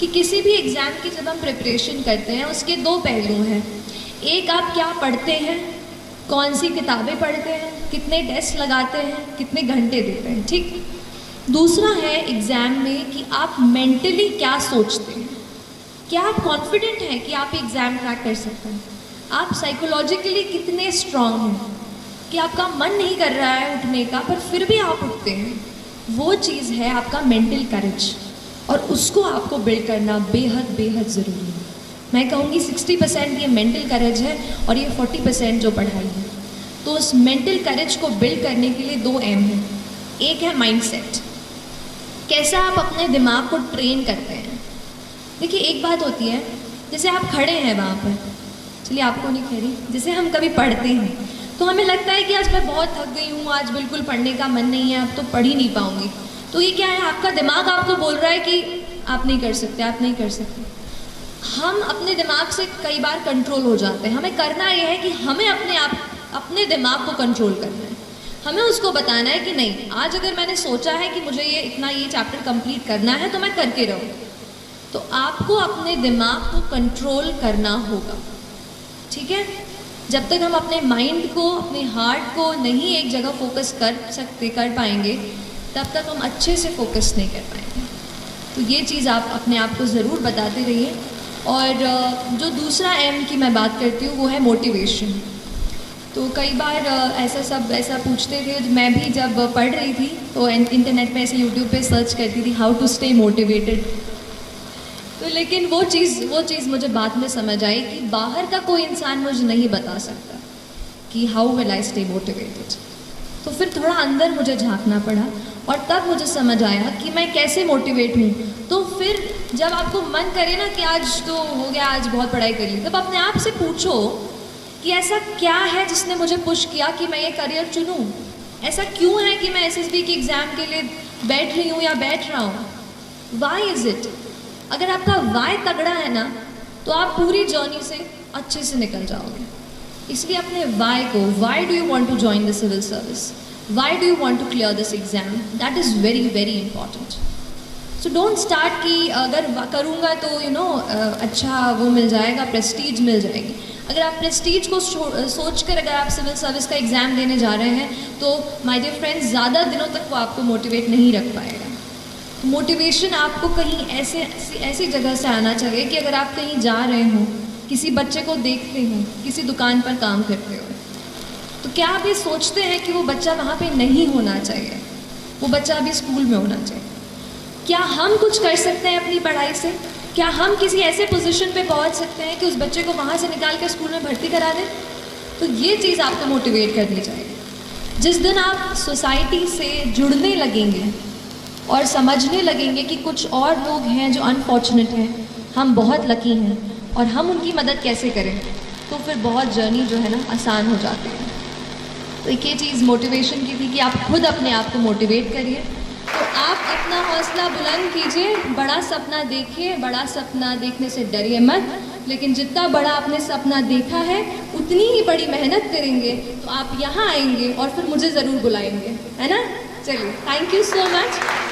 कि किसी भी एग्ज़ाम की जब हम प्रिपरेशन करते हैं उसके दो पहलू हैं। एक, आप क्या पढ़ते हैं, कौन सी किताबें पढ़ते हैं, कितने टेस्ट लगाते हैं, कितने घंटे देते हैं, ठीक। दूसरा है एग्ज़ाम में कि आप मेंटली क्या सोचते हैं। क्या आप कॉन्फिडेंट हैं कि आप एग्ज़ाम क्रैक कर सकते हैं? आप साइकोलॉजिकली कितने स्ट्रांग हैं कि आपका मन नहीं कर रहा है उठने का पर फिर भी आप उठते हैं। वो चीज़ है आपका मेंटल करेज, और उसको आपको बिल्ड करना बेहद बेहद ज़रूरी है। मैं कहूँगी 60% ये मेंटल करेज है और ये 40% जो पढ़ाई है। तो उस मेंटल करेज को बिल्ड करने के लिए 2 एम हैं। एक है माइंडसेट, कैसा आप अपने दिमाग को ट्रेन करते हैं। देखिए, एक बात होती है, जैसे आप खड़े हैं वहाँ पर, चलिए आपको नहीं कह रही, जैसे हम कभी पढ़ते हैं तो हमें लगता है कि आज मैं बहुत थक गई हूँ, आज बिल्कुल पढ़ने का मन नहीं है, अब तो पढ़ ही नहीं पाऊँगी। तो ये क्या है, आपका दिमाग आपको बोल रहा है कि आप नहीं कर सकते, आप नहीं कर सकते। हम अपने दिमाग से कई बार कंट्रोल हो जाते हैं। हमें करना ये है कि हमें अपने दिमाग को कंट्रोल करना है। हमें उसको बताना है कि नहीं, आज अगर मैंने सोचा है कि मुझे ये चैप्टर कंप्लीट करना है तो मैं करके रहूँ। तो आपको अपने दिमाग को कंट्रोल करना होगा, ठीक है। जब तक हम अपने माइंड को, अपने हार्ट को नहीं एक जगह फोकस कर पाएंगे, तब तक हम अच्छे से फोकस नहीं कर पाएंगे। तो ये चीज़ आप अपने आप को ज़रूर बताते रहिए। और जो दूसरा एम की मैं बात करती हूँ वो है मोटिवेशन। तो कई बार ऐसा पूछते थे, मैं भी जब पढ़ रही थी तो इंटरनेट पे ऐसे यूट्यूब पे सर्च करती थी हाउ टू स्टे मोटिवेटेड। तो लेकिन वो चीज़ मुझे बाद में समझ आई कि बाहर का कोई इंसान मुझे नहीं बता सकता कि how will I stay motivated. तो फिर थोड़ा अंदर मुझे झांकना पड़ा और तब मुझे समझ आया कि मैं कैसे मोटिवेट हूँ। तो फिर जब आपको मन करे ना कि आज तो हो गया, आज बहुत पढ़ाई कर ली, तब अपने आप से पूछो कि ऐसा क्या है जिसने मुझे पुश किया कि मैं ये करियर चुनूँ। ऐसा क्यों है कि मैं एसएसबी के एग्ज़ाम के लिए बैठ रही हूँ या बैठ रहा हूँ। Why is it. अगर आपका वाई तगड़ा है ना तो आप पूरी जर्नी से अच्छे से निकल जाओगे। इसलिए अपने वाई को, why do you want to join the civil service, why do you want to clear this exam, that is very very important. So don't start कि अगर करूँगा तो अच्छा वो मिल जाएगा, प्रेस्टीज मिल जाएगी। अगर आप प्रेस्टीज को सोच कर अगर आप सिविल सर्विस का एग्ज़ाम देने जा रहे हैं तो माय डियर फ्रेंड्स, ज़्यादा दिनों तक वो आपको मोटिवेट नहीं रख पाएगा। मोटिवेशन आपको कहीं ऐसी जगह से आना चाहिए कि अगर आप कहीं जा रहे हो, किसी बच्चे को देखते हो, किसी दुकान पर काम करते हो, तो क्या आप ये सोचते हैं कि वो बच्चा वहाँ पे नहीं होना चाहिए, वो बच्चा अभी स्कूल में होना चाहिए। क्या हम कुछ कर सकते हैं अपनी पढ़ाई से? क्या हम किसी ऐसे पोजीशन पे पहुँच सकते हैं कि उस बच्चे को वहाँ से निकाल कर स्कूल में भर्ती करा दें? तो ये चीज़ आपको मोटिवेट करनी चाहिए। जिस दिन आप सोसाइटी से जुड़ने लगेंगे और समझने लगेंगे कि कुछ और लोग हैं जो अनफॉर्चुनेट हैं, हम बहुत लकी हैं और हम उनकी मदद कैसे करें, तो फिर बहुत जर्नी जो है ना आसान हो जाती है। तो एक ये चीज़ मोटिवेशन की थी कि आप खुद अपने आप को मोटिवेट करिए। तो आप अपना हौसला बुलंद कीजिए, बड़ा सपना देखिए, बड़ा सपना देखने से डरिए मत, लेकिन जितना बड़ा आपने सपना देखा है उतनी ही बड़ी मेहनत करेंगे तो आप यहाँ आएंगे और फिर मुझे ज़रूर बुलाएंगे, है ना। चलिए, थैंक यू सो मच।